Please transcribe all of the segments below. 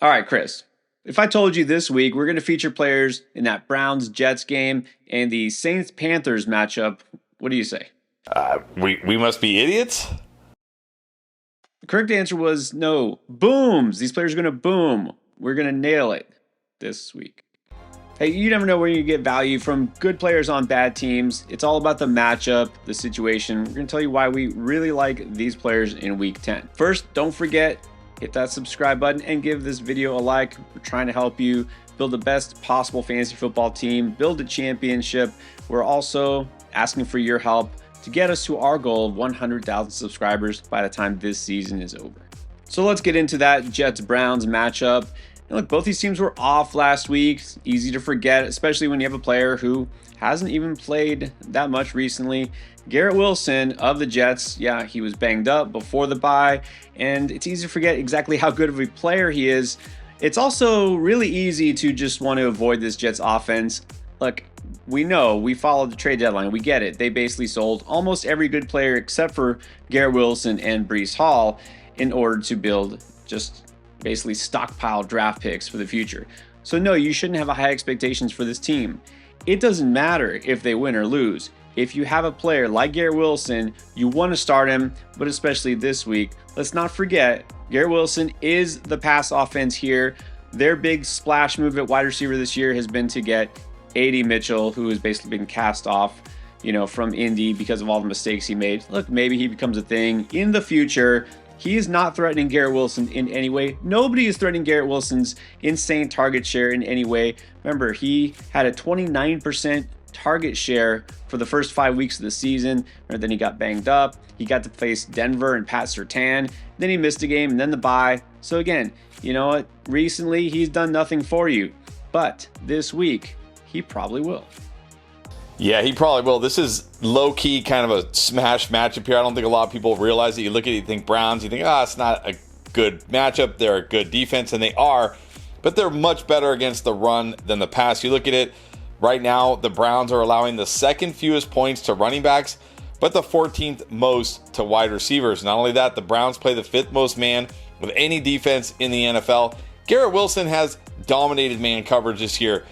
All right, Chris. If I told you this week we're going to feature players in that Browns-Jets game and the Saints-Panthers matchup, what do you say? We must be idiots. The correct answer was no. Booms. These players are going to boom. We're going to nail it this week. Hey, you never know where you get value from good players on bad teams. It's all about the matchup, the situation. We're going to tell you why we really like these players in week 10. First, don't forget, hit that subscribe button and give this video a like. We're trying to help you build the best possible fantasy football team, build a championship. We're also asking for your help to get us to our goal of 100,000 subscribers by the time this season is over. So let's get into that Jets-Browns matchup. And look, both these teams were off last week. It's easy to forget, especially when you have a player who hasn't even played that much recently. Garrett Wilson of the Jets, yeah, he was banged up before the bye, and it's easy to forget exactly how good of a player he is. It's also really easy to just want to avoid this Jets offense. Look, we know, we followed the trade deadline, we get it. They basically sold almost every good player except for Garrett Wilson and Breece Hall in order to build just basically stockpile draft picks for the future. So no, you shouldn't have high expectations for this team. It doesn't matter if they win or lose. If you have a player like Garrett Wilson, you want to start him, but especially this week. Let's not forget, Garrett Wilson is the pass offense here. Their big splash move at wide receiver this year has been to get A.D. Mitchell, who has basically been cast off, from Indy because of all the mistakes he made. Look, maybe he becomes a thing in the future. He is not threatening Garrett Wilson in any way. Nobody is threatening Garrett Wilson's insane target share in any way. Remember, he had a 29% target share for the first 5 weeks of the season. Then he got banged up. He got to face Denver and Pat Surtain. Then he missed a game and then the bye. So again, you know what? Recently, he's done nothing for you. But this week, he probably will. Yeah, he probably will. This is low-key kind of a smash matchup here. I don't think a lot of people realize it. You look at it, you think Browns, you think, it's not a good matchup. They're a good defense, and they are. But they're much better against the run than the pass. You look at it, right now, the Browns are allowing the second fewest points to running backs, but the 14th most to wide receivers. Not only that, the Browns play the 5th most man with any defense in the NFL. Garrett Wilson has dominated man coverage this year.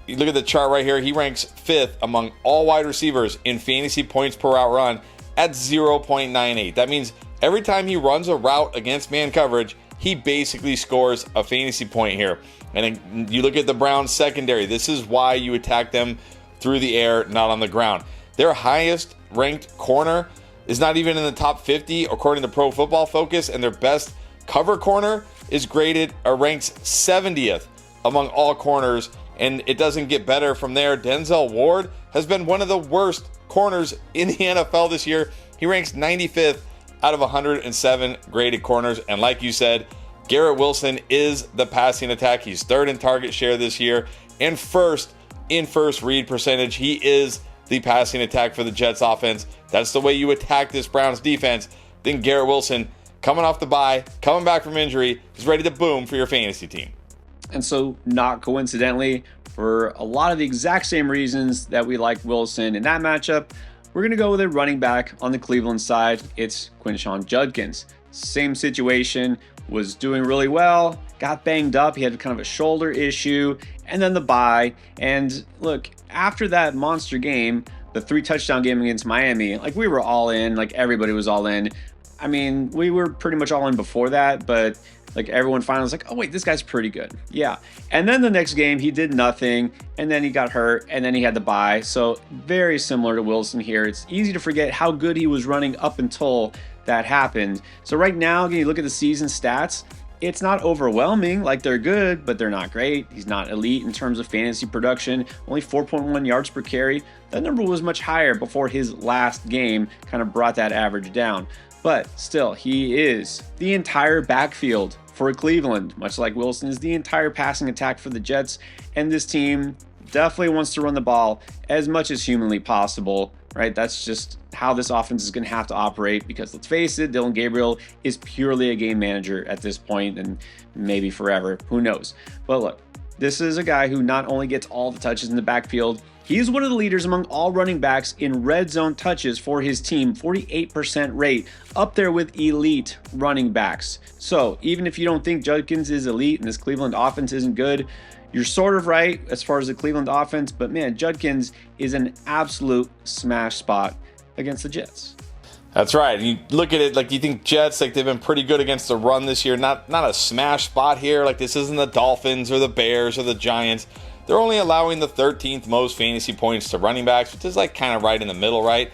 You look at the chart right here, he ranks 5th among all wide receivers in fantasy points per route run at 0.98. That means every time he runs a route against man coverage, he basically scores a fantasy point here. And then you look at the Browns secondary. This is why you attack them through the air, not on the ground. Their highest ranked corner is not even in the top 50 according to Pro Football Focus, and their best cover corner is ranks 70th among all corners. And it doesn't get better from there. Denzel Ward has been one of the worst corners in the NFL this year. He ranks 95th out of 107 graded corners. And like you said, Garrett Wilson is the passing attack. He's 3rd in target share this year and 1st in first read percentage. He is the passing attack for the Jets offense. That's the way you attack this Browns defense. Then Garrett Wilson, coming off the bye, coming back from injury, is ready to boom for your fantasy team. And so, not coincidentally, for a lot of the exact same reasons that we like Wilson in that matchup, we're going to go with a running back on the Cleveland side. It's Quinshon Judkins. Same situation, was doing really well, got banged up. He had kind of a shoulder issue, and then the bye. And look, after that monster game, the 3-touchdown game against Miami, like we were all in, like everybody was all in. I mean, we were pretty much all in before that, but like everyone finally was like, oh wait, this guy's pretty good. Yeah. And then the next game, he did nothing, and then he got hurt, and then he had the bye. So very similar to Wilson here. It's easy to forget how good he was running up until that happened. So right now, when you look at the season stats, it's not overwhelming. Like they're good, but they're not great. He's not elite in terms of fantasy production, only 4.1 yards per carry. That number was much higher before his last game kind of brought that average down. But still, he is the entire backfield for Cleveland, much like Wilson is the entire passing attack for the Jets. And this team definitely wants to run the ball as much as humanly possible, right? That's just how this offense is going to have to operate because let's face it, Dylan Gabriel is purely a game manager at this point and maybe forever. Who knows? But look, This is a guy who not only gets all the touches in the backfield, he's one of the leaders among all running backs in red zone touches for his team, 48% rate, up there with elite running backs. So even if you don't think Judkins is elite and this Cleveland offense isn't good, you're sort of right as far as the Cleveland offense, but man, Judkins is an absolute smash spot against the Jets. That's right. You look at it like you think Jets, like they've been pretty good against the run this year. Not a smash spot here. Like this isn't the Dolphins or the Bears or the Giants. They're only allowing the 13th most fantasy points to running backs, which is like kind of right in the middle, right?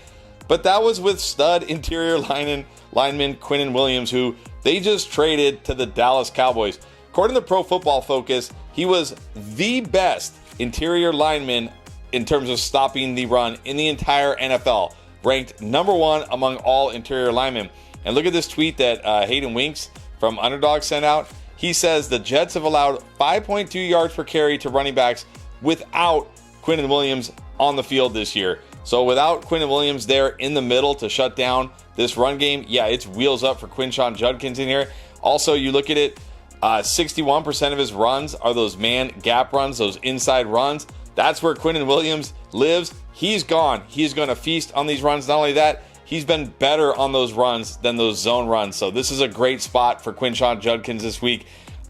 But that was with stud interior lineman Quinnen Williams, who they just traded to the Dallas Cowboys. According to Pro Football Focus, he was the best interior lineman in terms of stopping the run in the entire NFL. Ranked number 1 among all interior linemen. And look at this tweet that Hayden Winks from Underdog sent out. He says the Jets have allowed 5.2 yards per carry to running backs without Quinnen Williams on the field this year. So without Quinnen Williams there in the middle to shut down this run game, yeah, it's wheels up for Quinshon Judkins in here. Also, you look at it, 61% of his runs are those man gap runs, those inside runs. That's where Quinnen Williams lives. He's gone. He's going to feast on these runs. Not only that, he's been better on those runs than those zone runs. So this is a great spot for Quinshon Judkins this week.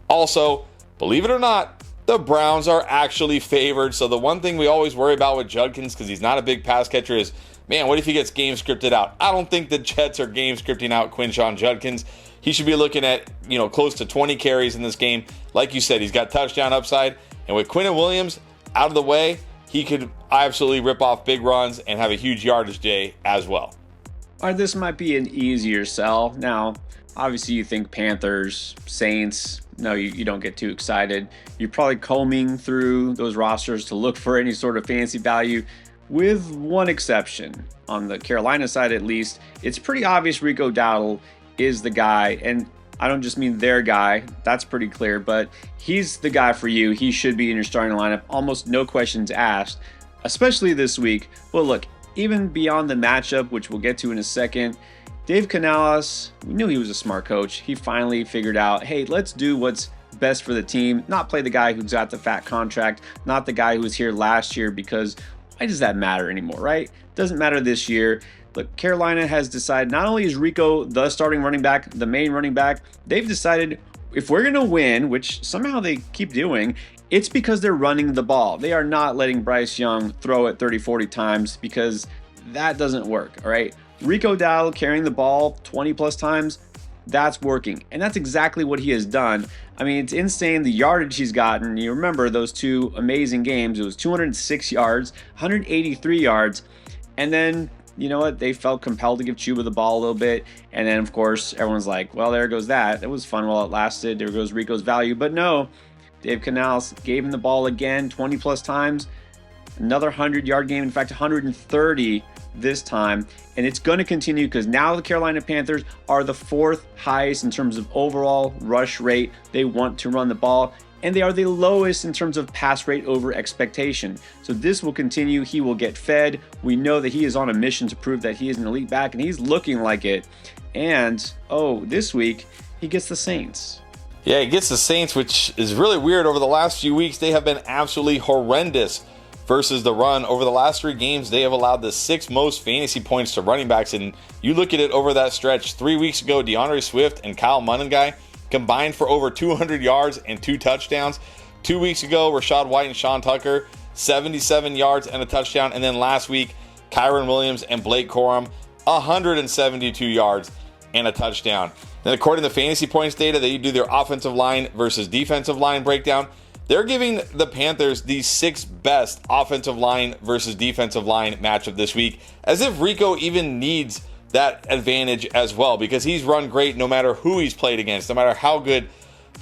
Also, believe it or not, the Browns are actually favored. So the one thing we always worry about with Judkins, because he's not a big pass catcher, is, man, what if he gets game scripted out? I don't think the Jets are game scripting out Quinshon Judkins. He should be looking at, close to 20 carries in this game. Like you said, he's got touchdown upside. And with Quinnen Williams out of the way, he could absolutely rip off big runs and have a huge yardage day as well. All right, this might be an easier sell. Now, obviously you think Panthers, Saints. No, you don't get too excited. You're probably combing through those rosters to look for any sort of fancy value, with one exception. On the Carolina side, at least, it's pretty obvious Rico Dowdle is the guy. And I don't just mean their guy. That's pretty clear. But he's the guy for you. He should be in your starting lineup. Almost no questions asked, especially this week. Well, look, even beyond the matchup, which we'll get to in a second, Dave Canales, we knew he was a smart coach. He finally figured out, hey, let's do what's best for the team, not play the guy who's got the fat contract, not the guy who was here last year, because why does that matter anymore, right? Doesn't matter this year. Look, Carolina has decided not only is Rico the starting running back, the main running back, they've decided if we're going to win, which somehow they keep doing, it's because they're running the ball. They are not letting Bryce Young throw it 30, 40 times, because that doesn't work, all right? Rico Dowdle carrying the ball 20 plus times, that's working. And that's exactly what he has done. I mean, it's insane the yardage he's gotten. You remember those two amazing games. It was 206 yards, 183 yards. And then, you know what? They felt compelled to give Chuba the ball a little bit. And then, of course, everyone's like, well, there goes that. It was fun while it lasted. There goes Rico's value. But no, Dave Canales gave him the ball again 20 plus times. Another 100-yard game. In fact, 130 this time, and it's going to continue because now the Carolina Panthers are the 4th highest in terms of overall rush rate. They want to run the ball, and they are the lowest in terms of pass rate over expectation. So this will continue. He will get fed. We know that he is on a mission to prove that he is an elite back, and he's looking like it. And this week he gets the Saints. Yeah, he gets the Saints, which is really weird. Over the last few weeks, they have been absolutely horrendous versus the run. Over the last 3 games, they have allowed the 6th most fantasy points to running backs. And you look at it over that stretch, 3 weeks ago, DeAndre Swift and Kyle Monangai combined for over 200 yards and 2 touchdowns. 2 weeks ago, Rashad White and Sean Tucker, 77 yards and a touchdown. And then last week, Kyron Williams and Blake Corum, 172 yards and a touchdown. Then according to fantasy points data, they do their offensive line versus defensive line breakdown. They're giving the Panthers the 6th best offensive line versus defensive line matchup this week, as if Rico even needs that advantage as well, because he's run great no matter who he's played against, no matter how good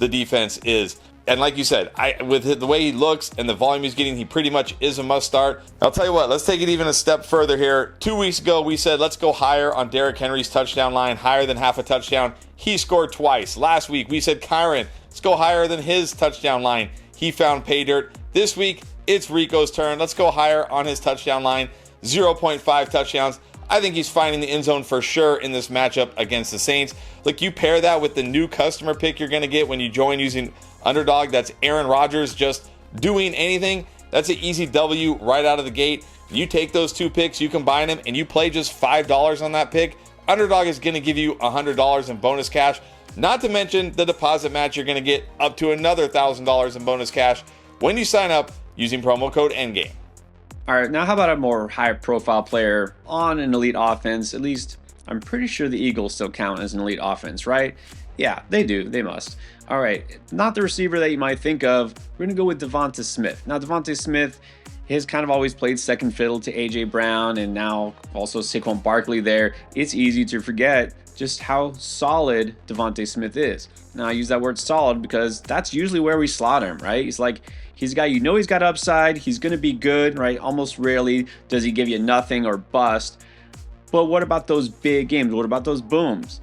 the defense is. And like you said, with the way he looks and the volume he's getting, he pretty much is a must start. I'll tell you what, let's take it even a step further here. 2 weeks ago, we said let's go higher on Derrick Henry's touchdown line, higher than half a touchdown. He scored twice. Last week, we said Kyron, let's go higher than his touchdown line. He found pay dirt. This week, it's Rico's turn. Let's go higher on his touchdown line. 0.5 touchdowns. I think he's finding the end zone for sure in this matchup against the Saints. Look, you pair that with the new customer pick you're going to get when you join using Underdog. That's Aaron Rodgers just doing anything, that's an easy W right out of the gate. You take those 2 picks, you combine them, and you play just $5 on that pick. Underdog is going to give you $100 in bonus cash. Not to mention the deposit match, you're going to get up to another $1,000 in bonus cash when you sign up using promo code ENDGAME. All right, now how about a more high-profile player on an elite offense? At least I'm pretty sure the Eagles still count as an elite offense, right? Yeah, they do. They must. All right, not the receiver that you might think of. We're going to go with Devonta Smith. Now, Devonta Smith has kind of always played second fiddle to A.J. Brown and now also Saquon Barkley there. It's easy to forget just how solid Devonta Smith is. Now, I use that word solid because that's usually where we slot him, right? He's a guy, you know, he's got upside. He's going to be good, right? Almost rarely does he give you nothing or bust. But what about those big games? What about those booms?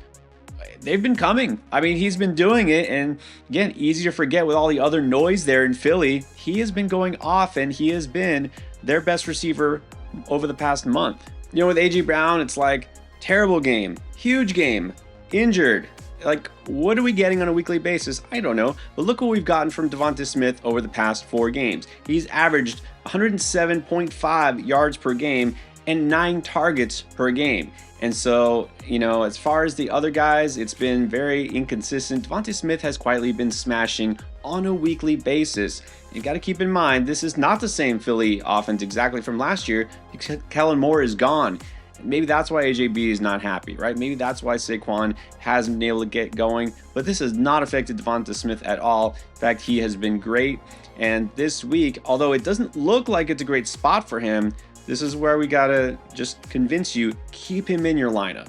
They've been coming. I mean, he's been doing it. And again, easy to forget with all the other noise there in Philly. He has been going off and he has been their best receiver over the past month. You know, with A.J. Brown, it's like terrible game, huge game, injured. Like, what are we getting on a weekly basis? I don't know. But look what we've gotten from Devonta Smith over the past 4 games. He's averaged 107.5 yards per game and 9 targets per game. And so, you know, as far as the other guys, it's been very inconsistent. Devonta Smith has quietly been smashing on a weekly basis. You got to keep in mind, this is not the same Philly offense exactly from last year because Kellen Moore is gone. Maybe that's why AJB is not happy, right? Maybe that's why Saquon hasn't been able to get going. But this has not affected Devonta Smith at all. In fact, he has been great. And this week, although it doesn't look like it's a great spot for him, this is where we got to just convince you, keep him in your lineup.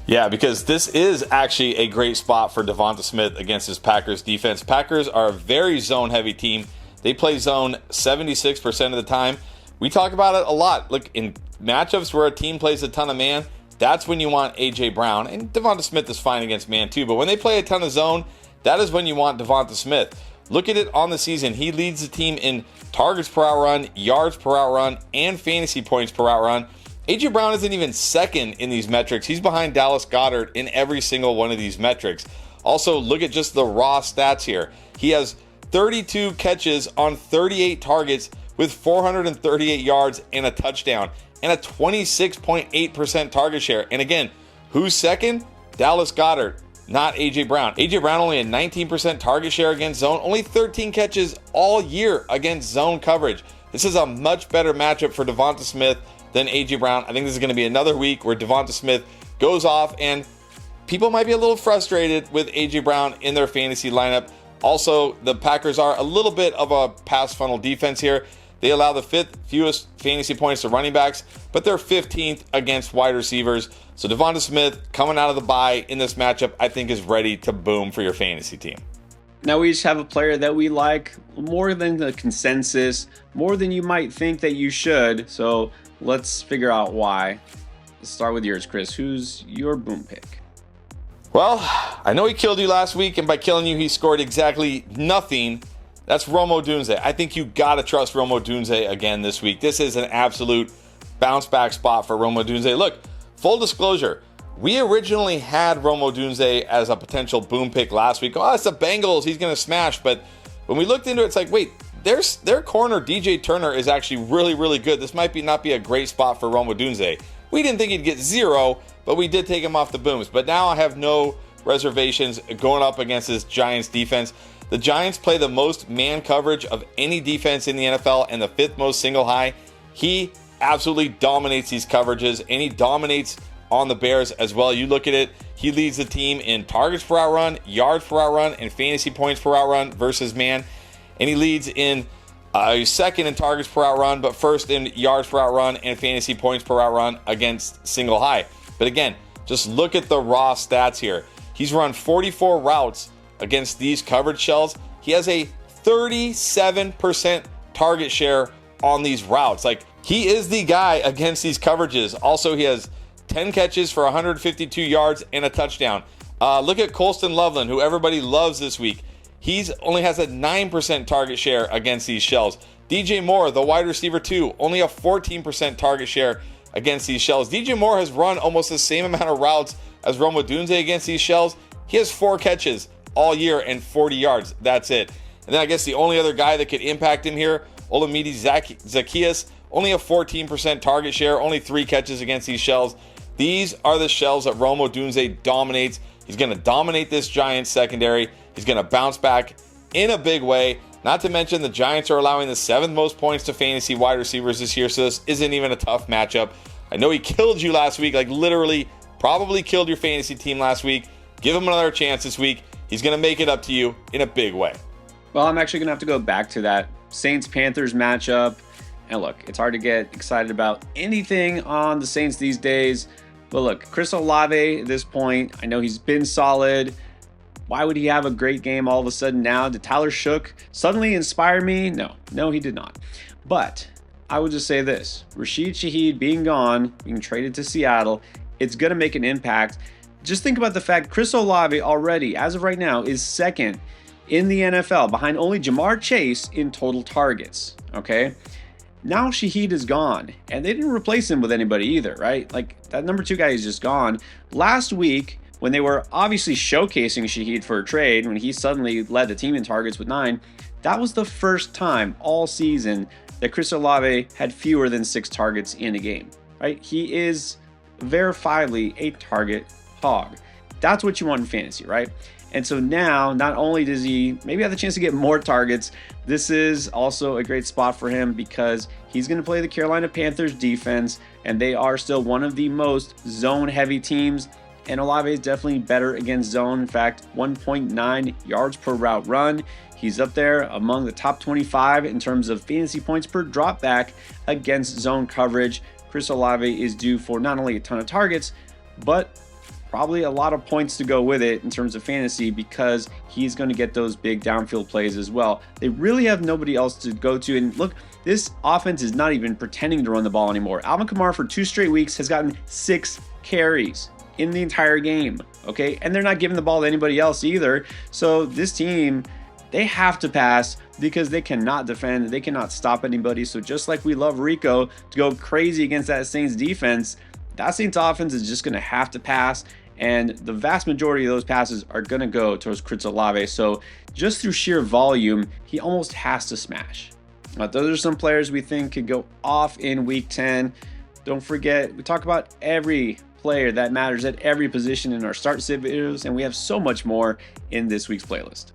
Yeah, because this is actually a great spot for Devonta Smith against his Packers defense. Packers are a very zone-heavy team. They play zone 76% of the time. We talk about it a lot. Look, in matchups where a team plays a ton of man, that's when you want A.J. Brown. And Devonta Smith is fine against man too. But when they play a ton of zone, that is when you want Devonta Smith. Look at it on the season. He leads the team in targets per out run, yards per out run, and fantasy points per out run. A.J. Brown isn't even second in these metrics. He's behind Dallas Goedert in every single one of these metrics. Also, look at just the raw stats here. He has 32 catches on 38 targets with 438 yards and a touchdown and a 26.8% target share. And again, who's second? Dallas Goedert, not A.J. Brown. A.J. Brown only a 19% target share against zone, only 13 catches all year against zone coverage. This is a much better matchup for Devonta Smith than A.J. Brown. I think this is going to be another week where Devonta Smith goes off and people might be a little frustrated with A.J. Brown in their fantasy lineup. Also, the Packers are a little bit of a pass funnel defense here. They allow the 5th fewest fantasy points to running backs, but they're 15th against wide receivers. So Devonta Smith, coming out of the bye in this matchup, I think is ready to boom for your fantasy team. Now we each have a player that we like more than the consensus, more than you might think that you should. So let's figure out why. Let's start with yours, Chris. Who's your boom pick? Well, I know he killed you last week, and by killing you, he scored exactly nothing. That's Rome Odunze. I think you got to trust Rome Odunze again this week. This is an absolute bounce back spot for Rome Odunze. Look, full disclosure, we originally had Rome Odunze as a potential boom pick last week. Oh, it's the Bengals. He's going to smash. But when we looked into it, it's like, wait, their corner, DJ Turner, is actually really, really good. This might not be a great spot for Rome Odunze. We didn't think he'd get 0, but we did take him off the booms. But now I have no reservations going up against this Giants defense. The Giants play the most man coverage of any defense in the NFL and the 5th most single high. He absolutely dominates these coverages, and he dominates on the Bears as well. You look at it, he leads the team in targets per out run, yards per out run, and fantasy points per out run versus man. And he leads in second in targets per out run, but first in yards per out run and fantasy points per out run against single high. But again, just look at the raw stats here. He's run 44 routes against these coverage shells. He has a 37% target share on these routes. Like, he is the guy against these coverages. Also, he has 10 catches for 152 yards and a touchdown. Look at Colston Loveland, who everybody loves this week. He's only has a 9% target share against these shells. DJ Moore, the wide receiver 2, only a 14% target share against these shells. DJ Moore has run almost the same amount of routes as Rome Odunze against these shells. He has 4 catches all year and 40 yards. That's it. And then I guess the only other guy that could impact him here, Olamide Zaccheaus, only a 14% target share, only 3 catches against these shells. These are the shells that Rome Odunze dominates. He's going to dominate this Giants secondary. He's going to bounce back in a big way. Not to mention the Giants are allowing the 7th most points to fantasy wide receivers this year, so this isn't even a tough matchup. I know he killed you last week, like literally probably killed your fantasy team last week. Give him another chance this week. He's going to make it up to you in a big way. Well, I'm actually going to have to go back to that Saints-Panthers matchup. And look, it's hard to get excited about anything on the Saints these days. But look, Chris Olave at this point, I know he's been solid. Why would he have a great game all of a sudden now? Did Tyler Shook suddenly inspire me? No, he did not. But I would just say this. Rashid Shaheed being gone, being traded to Seattle, it's going to make an impact. Just think about the fact Chris Olave already, as of right now, is second in the NFL behind only Jamar Chase in total targets, okay? Now Shaheed is gone, and they didn't replace him with anybody either, right? Like, that number 2 guy is just gone. Last week, when they were obviously showcasing Shaheed for a trade, when he suddenly led the team in targets with 9, that was the first time all season that Chris Olave had fewer than 6 targets in a game, right? He is verifiably a target hog. That's what you want in fantasy, right? And so now, not only does he maybe have the chance to get more targets, this is also a great spot for him because he's going to play the Carolina Panthers defense, and they are still one of the most zone-heavy teams. And Olave is definitely better against zone. In fact, 1.9 yards per route run. He's up there among the top 25 in terms of fantasy points per drop back against zone coverage. Chris Olave is due for not only a ton of targets, but probably a lot of points to go with it in terms of fantasy because he's going to get those big downfield plays as well. They really have nobody else to go to. And look, this offense is not even pretending to run the ball anymore. Alvin Kamara for 2 straight weeks has gotten 6 carries in the entire game, okay? And they're not giving the ball to anybody else either. So this team, they have to pass because they cannot defend. They cannot stop anybody. So just like we love Rico to go crazy against that Saints defense, that Saints offense is just going to have to pass. And the vast majority of those passes are going to go towards Chris Olave. So just through sheer volume, he almost has to smash. Those are some players we think could go off in week 10. Don't forget, we talk about every player that matters at every position in our start sit videos, and we have so much more in this week's playlist.